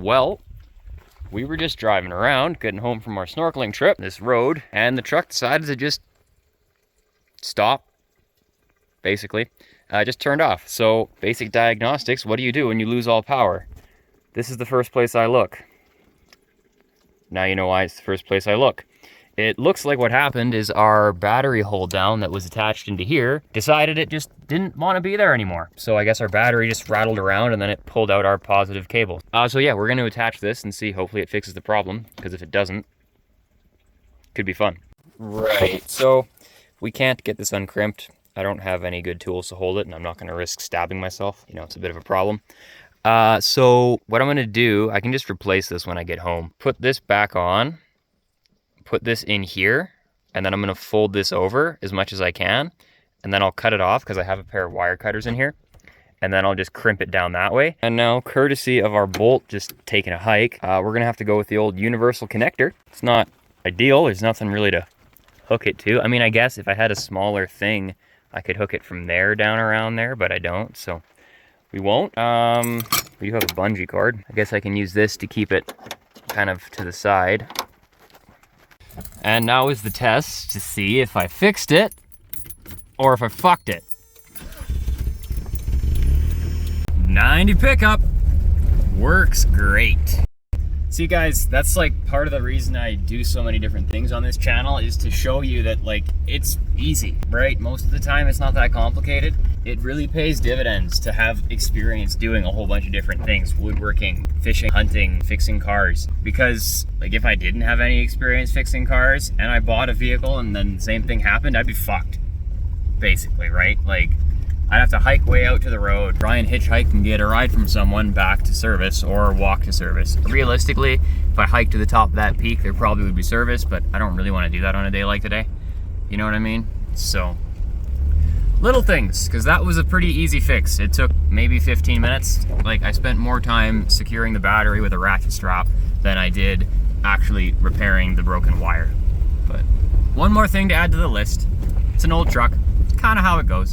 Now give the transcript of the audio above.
Well, we were just driving around, getting home from our snorkeling trip, this road, and the truck decided to just stop, basically. Just turned off. So, basic diagnostics, what do you do when you lose all power? This is the first place I look. Now you know why it's the first place I look. It looks like what happened is our battery hold down that was attached into here decided it just didn't want to be there anymore. So I guess our battery just rattled around and then it pulled out our positive cable. So yeah, we're going to attach this and see, hopefully it fixes the problem, because if it doesn't, it could be fun. Right, so we can't get this uncrimped. I don't have any good tools to hold it, and I'm not going to risk stabbing myself. You know, it's a bit of a problem. So what I'm going to do, I can just replace this when I get home. Put this back on. Put this in here, and then I'm going to fold this over as much as I can, and then I'll cut it off because I have a pair of wire cutters in here, and then I'll just crimp it down that way. And now, courtesy of our bolt just taking a hike, we're going to have to go with the old universal connector. It's not ideal. There's nothing really to hook it to. I mean, I guess if I had a smaller thing, I could hook it from there down around there, but I don't, so we won't. We do have a bungee cord. I guess I can use this to keep it kind of to the side. And now is the test to see if I fixed it or if I fucked it. 90 pickup works great. See guys, that's like part of the reason I do so many different things on this channel, is to show you that like it's easy, right? Most of the time it's not that complicated. It really pays dividends to have experience doing a whole bunch of different things: woodworking, fishing, hunting, fixing cars. Because like if I didn't have any experience fixing cars and I bought a vehicle and then the same thing happened, I'd be fucked, basically, right? Like I'd have to hike way out to the road, try and hitchhike and get a ride from someone back to service, or walk to service. Realistically, if I hiked to the top of that peak, there probably would be service, but I don't really want to do that on a day like today. You know what I mean? So, little things, because that was a pretty easy fix. It took maybe 15 minutes. Like, I spent more time securing the battery with a ratchet strap than I did actually repairing the broken wire. But one more thing to add to the list. It's an old truck. It's kind of how it goes.